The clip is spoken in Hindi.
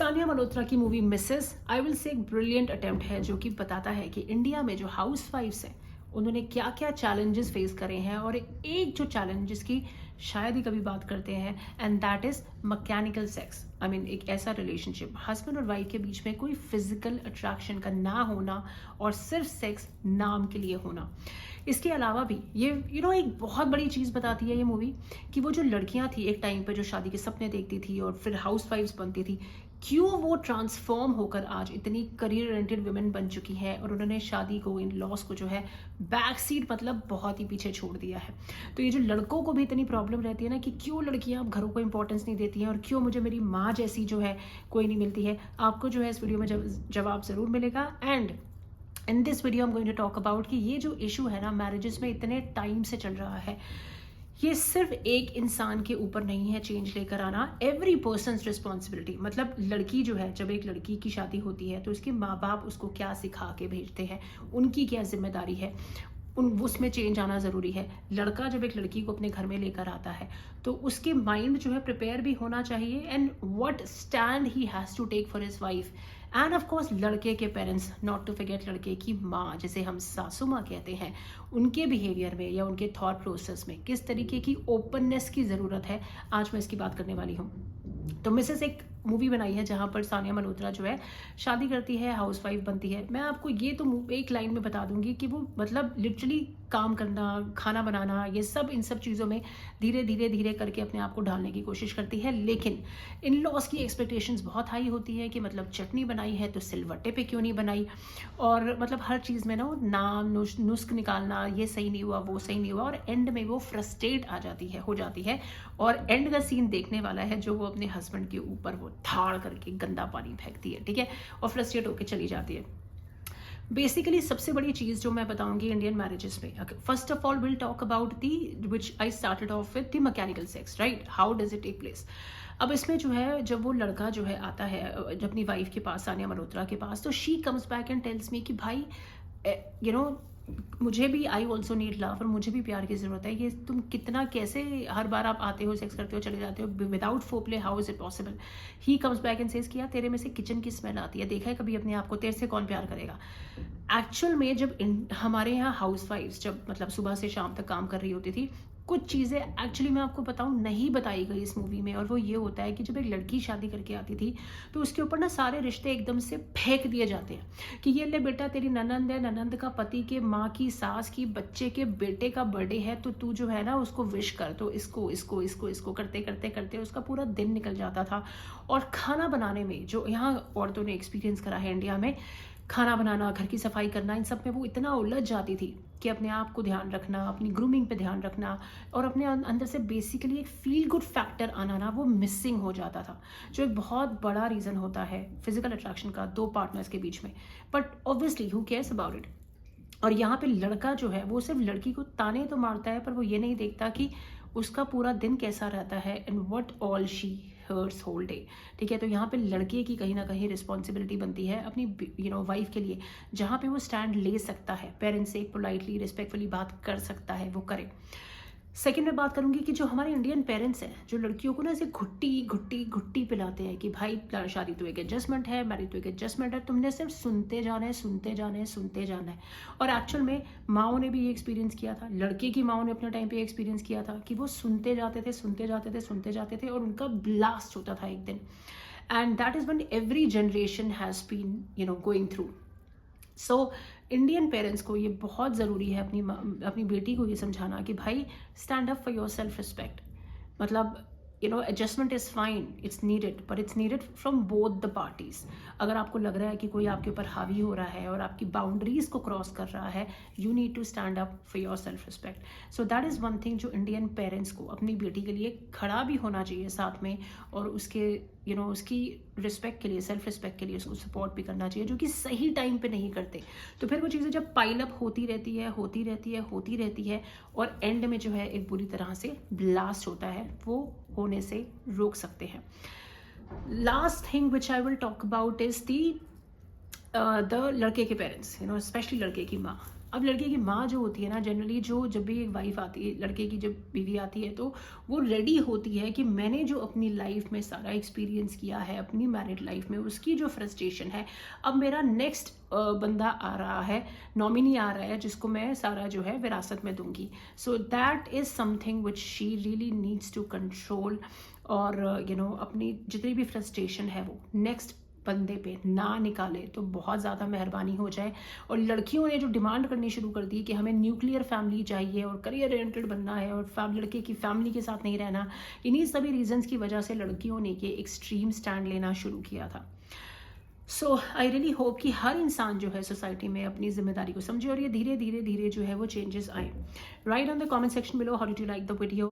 सानिया मल्होत्रा की movie Mrs I will say एक ब्रिलियंट अटेम्प्ट है जो कि बताता है कि इंडिया में जो हाउस वाइफ्स हैं उन्होंने क्या क्या चैलेंजेस फेस करे हैं, और एक जो चैलेंजेस की शायद ही कभी बात करते हैं, and that is mechanical sex. I mean एक ऐसा रिलेशनशिप हस्बैंड और वाइफ के बीच में कोई फिजिकल अट्रैक्शन का ना होना और सिर्फ सेक्स नाम के लिए होना। इसके अलावा भी ये एक बहुत बड़ी चीज़ बताती है ये मूवी कि वो जो लड़कियां थी एक टाइम पर जो शादी के सपने देखती थी और फिर हाउस वाइफ्स बनती थी, क्यों वो ट्रांसफॉर्म होकर आज इतनी करियर ओरिएंटेड वुमेन बन चुकी हैं और उन्होंने शादी को, इन लॉस को जो है बैक सीट मतलब बहुत ही पीछे छोड़ दिया है। तो ये जो लड़कों को भी इतनी प्रॉब्लम रहती है ना कि क्यों लड़कियां अब घरों को इंपॉर्टेंस नहीं देती हैं और क्यों मुझे मेरी माँ जैसी जो है कोई नहीं मिलती है, आपको जो है इस वीडियो में जवाब ज़रूर मिलेगा। And in this video I am going to talk about कि ये जो इशू है ना मैरिजेस में इतने टाइम से चल रहा है, ये सिर्फ एक इंसान के ऊपर नहीं है चेंज लेकर आना, एवरी पर्सन्स रिस्पॉन्सिबिलिटी। मतलब लड़की जो है, जब एक लड़की की शादी होती है तो उसके माँ बाप उसको क्या सिखा के भेजते हैं, उनकी क्या जिम्मेदारी है, उसमें चेंज आना ज़रूरी है। लड़का जब एक लड़की को अपने घर में लेकर आता है तो उसके माइंड जो है प्रिपेयर भी होना चाहिए, and what stand he has to take for his wife. And of course लड़के के पेरेंट्स, नॉट टू फॉरगेट लड़के की माँ, जिसे हम सासू माँ कहते हैं, उनके बिहेवियर में या उनके थॉट प्रोसेस में किस तरीके की ओपननेस की ज़रूरत है, आज मैं इसकी बात करने वाली हूँ। तो मिसेस एक मूवी बनाई है जहाँ पर सानिया मल्होत्रा जो है शादी करती है, हाउस वाइफ बनती है। मैं आपको ये तो एक लाइन में बता दूंगी कि वो मतलब लिटरली काम करना, खाना बनाना, ये सब इन सब चीज़ों में धीरे धीरे धीरे करके अपने आप को ढालने की कोशिश करती है। लेकिन इन लॉज की एक्सपेक्टेशंस बहुत हाई होती है कि मतलब चटनी बनाई है तो सिलवट्टे पे क्यों नहीं बनाई, और मतलब हर चीज़ में ना नाम नुस्ख निकालना, ये सही नहीं हुआ, वो सही नहीं हुआ, और एंड में वो फ्रस्ट्रेट हो जाती है। और एंड का सीन देखने वाला है जो वो अपने हस्बैंड के ऊपर वो धाड़ करके गंदा पानी फेंकती है, ठीक है, और फ्रस्ट्रेट होकर चली जाती है। बेसिकली सबसे बड़ी चीज़ जो मैं बताऊंगी इंडियन मैरिजेस में, first of all will talk about the which I started off with the mechanical sex, right, how does it take place. अब इसमें जो है जब वो लड़का जो है आता है जब अपनी वाइफ के पास, सानिया मल्होत्रा के पास, तो she comes back and tells me कि भाई मुझे भी, आई ऑल्सो नीड लव, और मुझे भी प्यार की ज़रूरत है। ये तुम कितना, कैसे हर बार आप आते हो, सेक्स करते हो, चले जाते हो without foreplay, how is it possible. He comes back and says कि यार तेरे में से किचन की स्मेल आती है, देखा है कभी अपने आप को, तेरे से कौन प्यार करेगा। एक्चुअल में जब हमारे यहाँ हाउस वाइफ्स जब मतलब सुबह से शाम तक काम कर रही होती थी, कुछ चीज़ें एक्चुअली मैं आपको बताऊं नहीं बताई गई इस मूवी में, और वो ये होता है कि जब एक लड़की शादी करके आती थी तो उसके ऊपर ना सारे रिश्ते एकदम से फेंक दिए जाते हैं कि ये ले बेटा तेरी ननंद है, ननंद का पति के माँ की सास की बच्चे के बेटे का बर्थडे है, तो तू जो है ना उसको विश कर, तो इसको इसको इसको इसको करते करते करते उसका पूरा दिन निकल जाता था। और खाना बनाने में जो यहाँ औरतों ने एक्सपीरियंस करा है इंडिया में, खाना बनाना, घर की सफाई करना, इन सब में वो इतना उलझ जाती थी कि अपने आप को ध्यान रखना, अपनी ग्रूमिंग पे ध्यान रखना और अपने अंदर से बेसिकली एक फील गुड फैक्टर आना ना, वो मिसिंग हो जाता था, जो एक बहुत बड़ा रीज़न होता है फिजिकल अट्रैक्शन का दो पार्टनर्स के बीच में। But obviously who cares about it. और यहाँ पे लड़का जो है वो सिर्फ लड़की को ताने तो मारता है, पर वो ये नहीं देखता कि उसका पूरा दिन कैसा रहता है and what all she hers whole day, ठीक है। तो यहाँ पे लड़के की कहीं ना कहीं रिस्पॉन्सिबिलिटी बनती है अपनी वाइफ के लिए, जहाँ पे वो स्टैंड ले सकता है, पेरेंट्स से पोलाइटली रिस्पेक्टफुली बात कर सकता है, वो करे। सेकंड में बात करूंगी कि जो हमारे इंडियन पेरेंट्स हैं जो लड़कियों को ना ऐसे घुट्टी घुट्टी घुट्टी पिलाते हैं कि भाई शादी तो एक एडजस्टमेंट है, मैरिज तो एक एडजस्टमेंट है, तुमने सिर्फ सुनते जाना है, सुनते जाना है, सुनते जाना है। और एक्चुअल में माओ ने भी ये एक्सपीरियंस किया था, लड़के की माओ ने अपने टाइम पे एक्सपीरियंस किया था कि वो सुनते जाते थे, सुनते जाते थे, सुनते जाते थे, और उनका ब्लास्ट होता था एक दिन। And that is when every generation has been going through. So Indian parents को ये बहुत ज़रूरी है अपनी बेटी को ये समझाना कि भाई stand up for your self respect. मतलब adjustment is fine, it's needed, but it's needed from both the parties. अगर आपको लग रहा है कि कोई आपके ऊपर हावी हो रहा है और आपकी बाउंड्रीज को क्रॉस कर रहा है, you need to stand up for your self respect. So that is one thing जो इंडियन पेरेंट्स को अपनी बेटी के लिए खड़ा भी होना चाहिए साथ में, और उसके उसकी रिस्पेक्ट के लिए, सेल्फ रिस्पेक्ट के लिए उसको सपोर्ट भी करना चाहिए, जो कि सही टाइम पे नहीं करते। तो फिर वो चीज़ें जब पाइल अप होती रहती है, होती रहती है, होती रहती है, और एंड में जो है एक बुरी तरह से ब्लास्ट होता है, वो होने से रोक सकते हैं। Last thing which I will talk about is the लड़के के पेरेंट्स, स्पेशली लड़के की माँ। अब लड़के की माँ जो होती है ना, जनरली जो जब भी एक वाइफ आती है, लड़के की जब बीवी आती है, तो वो रेडी होती है कि मैंने जो अपनी लाइफ में सारा एक्सपीरियंस किया है अपनी मैरिड लाइफ में, उसकी जो फ्रस्ट्रेशन है, अब मेरा नेक्स्ट बंदा आ रहा है, नॉमिनी आ रहा है, जिसको मैं सारा जो है विरासत में दूंगी. So that is something which she really needs to control. और अपनी जितनी भी फ्रस्ट्रेशन है वो नेक्स्ट बंदे पे ना निकाले तो बहुत ज़्यादा मेहरबानी हो जाए. और लड़कियों ने जो डिमांड करनी शुरू कर दी कि हमें न्यूक्लियर फैमिली चाहिए और करियर ओरिएंटेड बनना है और लड़के की फैमिली के साथ नहीं रहना, इन्हीं सभी रीजंस की वजह से लड़कियों ने ये एक्सट्रीम स्टैंड लेना शुरू किया था. सो आई रियली होप कि हर इंसान जो है सोसाइटी में अपनी जिम्मेदारी को समझे और ये धीरे धीरे धीरे धीरे जो है वो चेंजेस आए. Right on the comment section below how did you like the video.